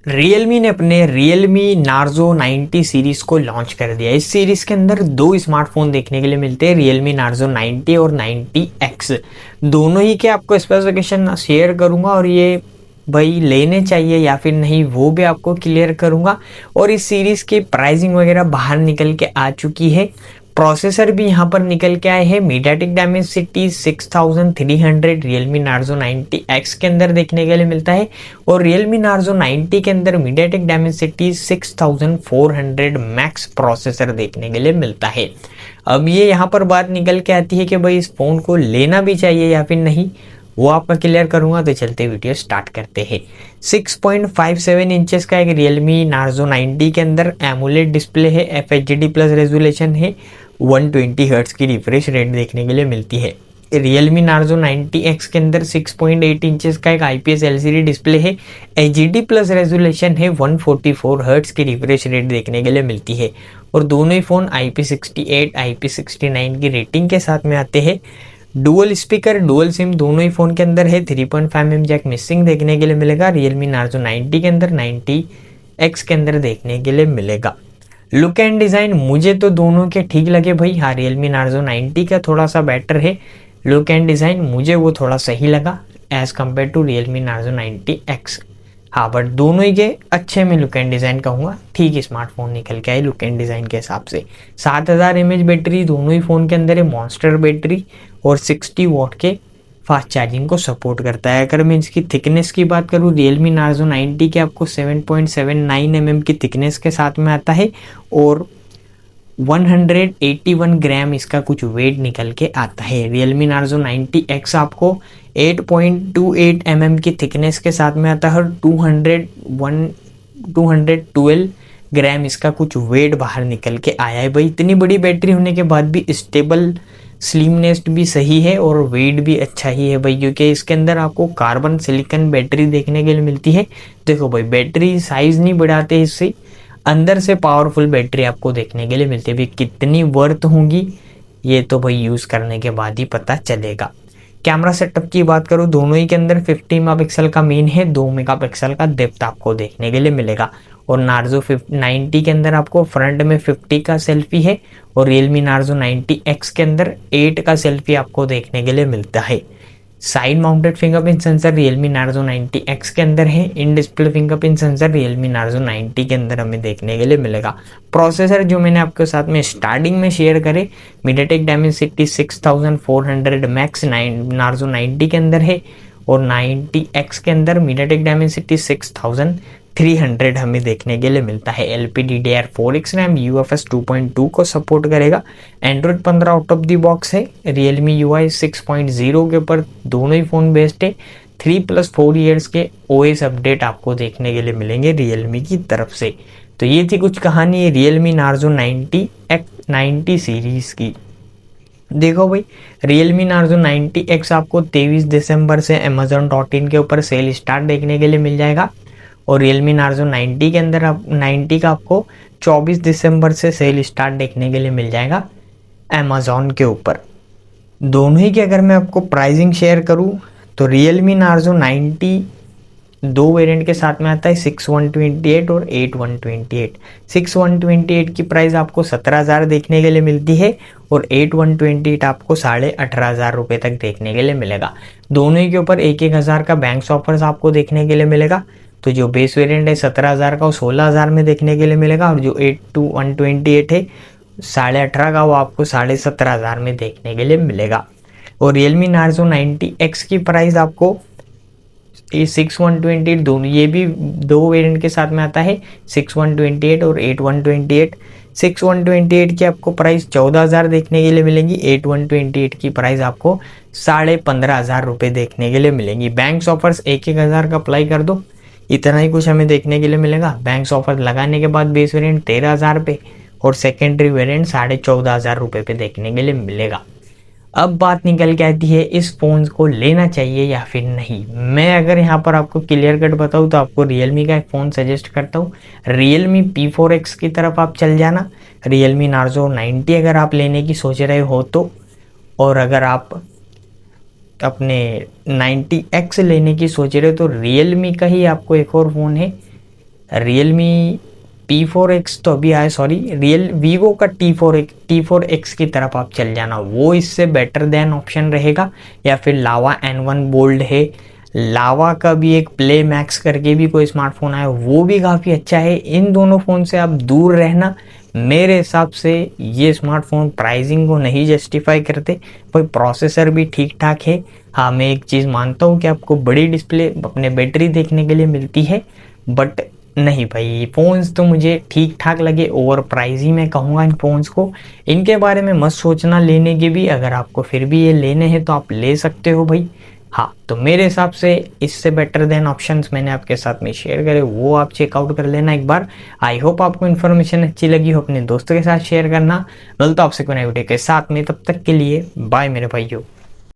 Realme ने अपने Realme Narzo 90 series को लॉन्च कर दिया। इस सीरीज के अंदर दो स्मार्टफोन देखने के लिए मिलते हैं, Realme Narzo 90 और 90X। दोनों ही के आपको स्पेसिफिकेशन शेयर करूंगा और ये भाई लेने चाहिए या फिर नहीं वो भी आपको क्लियर करूंगा। और इस सीरीज की प्राइसिंग वगैरह बाहर निकल के आ चुकी है। प्रोसेसर भी यहाँ पर निकल के आए हैं, MediaTek Dimensity 6300 Realme Narzo 90X के अंदर देखने के लिए मिलता है और Realme Narzo 90 के अंदर मीडियाटेक डायमेंसिटी 6400 मैक्स प्रोसेसर देखने के लिए मिलता है। अब ये यहाँ पर बात निकल के आती है कि भाई इस फोन को लेना भी चाहिए या फिर नहीं, वो आपका क्लियर करूंगा। तो चलते वीडियो स्टार्ट करते हैं। 6.57 इंचेस का एक Realme Narzo 90 के अंदर एमोलेड डिस्प्ले है, FHD प्लस रेजोल्यूशन है, 120 हर्ट्ज की रिफ्रेश रेट देखने के लिए मिलती है। Realme Narzo 90X के अंदर 6.8 इंचेस का एक IPS LCD डिस्प्ले है, HD प्लस रेजोल्यूशन है, 144 हर्ट्ज की रिफ्रेश रेट देखने के लिए मिलती है। और दोनों ही फ़ोन IP68 IP69 की रेटिंग के साथ में आते हैं। डुअल स्पीकर डुअल सिम दोनों ही फ़ोन के अंदर है। 3.5mm जैक मिसिंग देखने के लिए मिलेगा Realme Narzo 90 के अंदर, 90X के अंदर देखने के लिए मिलेगा। लुक एंड डिज़ाइन मुझे तो दोनों के ठीक लगे भाई। हाँ, Realme Narzo 90 का थोड़ा सा बेटर है, लुक एंड डिज़ाइन मुझे वो थोड़ा सही लगा as compare to Realme Narzo 90X। हाँ, बट दोनों ही के अच्छे में लुक एंड डिज़ाइन कहूँगा, ठीक स्मार्टफोन निकल के आए लुक एंड डिज़ाइन के हिसाब से। 7000 mAh बैटरी दोनों ही फ़ोन के अंदर है, मॉन्स्टर बैटरी, और 60 वॉट के फास्ट चार्जिंग को सपोर्ट करता है। अगर मैं इसकी थिकनेस की बात करूँ, Realme Narzo 90 के आपको 7.79 mm की थिकनेस के साथ में आता है और 181 ग्राम इसका कुछ वेट निकल के आता है। Realme Narzo 90X आपको 8.28 mm की थिकनेस के साथ में आता है और 212 ग्राम इसका कुछ वेट बाहर निकल के आया है। भाई इतनी बड़ी बैटरी होने के बाद भी स्टेबल, स्लिमनेस भी सही है और वेट भी अच्छा ही है भाई, क्योंकि इसके अंदर आपको कार्बन सिलिकॉन बैटरी देखने के लिए मिलती है। देखो भाई, बैटरी साइज नहीं बढ़ाते, इससे अंदर से पावरफुल बैटरी आपको देखने के लिए मिलती है। भाई कितनी वर्थ होंगी ये तो भाई यूज़ करने के बाद ही पता चलेगा। कैमरा सेटअप की बात करूँ, दोनों ही के अंदर 50 मेगापिक्सल का मेन है, 2 मेगापिक्सल का डेप्थ आपको देखने के लिए मिलेगा। और Narzo 90 के अंदर आपको फ्रंट में 50 का सेल्फी है और Realme Narzo 90X के अंदर 8 का सेल्फी आपको देखने के लिए मिलता है। Side mounted fingerprint sensor Realme Narzo 90X के अंदर है। In display fingerprint sensor Realme Narzo 90 के अंदर हमें देखने के लिए मिलेगा। प्रोसेसर जो मैंने आपके साथ में स्टार्टिंग में शेयर करे, मीडियाटेक डायमेंसिटी 6400 मैक्स Narzo 90 के अंदर है और 90X के अंदर मीडियाटेक डायमेंसिटी 6300 हमें देखने के लिए मिलता है। LPDDR4X रैम, UFS 2.2 को सपोर्ट करेगा। Android 15 out of the box है। Realme UI 6.0 के ऊपर दोनों ही फ़ोन बेस्ड है। 3+4 ईयर्स के OS अपडेट आपको देखने के लिए मिलेंगे Realme की तरफ से। तो ये थी कुछ कहानी Realme Narzo 90 सीरीज़ की। देखो भाई, Realme Narzo 90X आपको 23 दिसंबर से Amazon.in के ऊपर सेल स्टार्ट देखने के लिए मिल जाएगा और Realme Narzo 90 के अंदर 90 का आपको 24 दिसंबर से सेल स्टार्ट देखने के लिए मिल जाएगा Amazon के ऊपर। दोनों ही की अगर मैं आपको प्राइसिंग शेयर करूं तो Realme Narzo 90 दो वेरिएंट के साथ में आता है, 6128 और 8128। 6128 की प्राइस आपको 17,000 देखने के लिए मिलती है और 8128 आपको 18,500 रुपये तक देखने के लिए मिलेगा। दोनों ही के ऊपर 1,000 का बैंक्स ऑफर्स आपको देखने के लिए मिलेगा। तो जो बेस वेरिएंट है 17,000 का वो 16,000 में देखने के लिए मिलेगा और जो 8128 है 18,500 का वो आपको 17,500 में देखने के लिए मिलेगा। और Realme Narzo 90X की प्राइस आपको 6128 दोनों, ये भी दो वेरिएंट के साथ में आता है, 6128 और 8128। 6128 की आपको प्राइस 14,000 देखने के लिए मिलेंगी, 8128 की प्राइस आपको 15,500 रुपये देखने के लिए मिलेंगी। बैंक्स ऑफर्स 1,000 का अप्लाई कर दो, इतना ही कुछ हमें देखने के लिए मिलेगा। बैंक्स ऑफर लगाने के बाद बेस वेरिएंट 13,000 पे और सेकेंडरी वेरिएंट 14,500 रुपये पे देखने के लिए मिलेगा। अब बात निकल के आती है इस फ़ोन को लेना चाहिए या फिर नहीं। मैं अगर यहाँ पर आपको क्लियर कट बताऊँ तो आपको Realme का एक फ़ोन सजेस्ट करता हूँ। Realme P4X की तरफ आप चल जाना। Realme Narzo 90 अगर आप लेने की सोच रहे हो तो, और अगर आप अपने 90X लेने की सोच रहे हो तो Realme का ही आपको एक और फ़ोन है रियलमी P4X तो अभी आया, सॉरी, वीवो का T4X की तरफ आप चल जाना, वो इससे बेटर देन ऑप्शन रहेगा। या फिर लावा N1 बोल्ड है, लावा का भी एक प्ले मैक्स करके भी कोई स्मार्टफोन आया, वो भी काफ़ी अच्छा है। इन दोनों फ़ोन से आप दूर रहना। मेरे हिसाब से ये स्मार्टफोन प्राइसिंग को नहीं जस्टिफाई करते। भाई प्रोसेसर भी ठीक ठाक है। हाँ, मैं एक चीज़ मानता हूँ कि आपको बड़ी डिस्प्ले अपने बैटरी देखने के लिए मिलती है, बट नहीं भाई, फ़ोन्स तो मुझे ठीक ठाक लगे। ओवर प्राइस ही मैं कहूँगा इन फ़ोन्स को। इनके बारे में मत सोचना लेने के भी, अगर आपको फिर भी ये लेने हैं तो आप ले सकते हो भाई। हाँ, तो मेरे हिसाब से इससे बेटर देन ऑप्शंस मैंने आपके साथ में शेयर करे, वो आप चेकआउट कर लेना एक बार। आई होप आपको इन्फॉर्मेशन अच्छी लगी हो, अपने दोस्तों के साथ शेयर करना। मिलता हूं आपसे कोई नई वीडियो के साथ में, तब तक के लिए बाय मेरे भाइयों।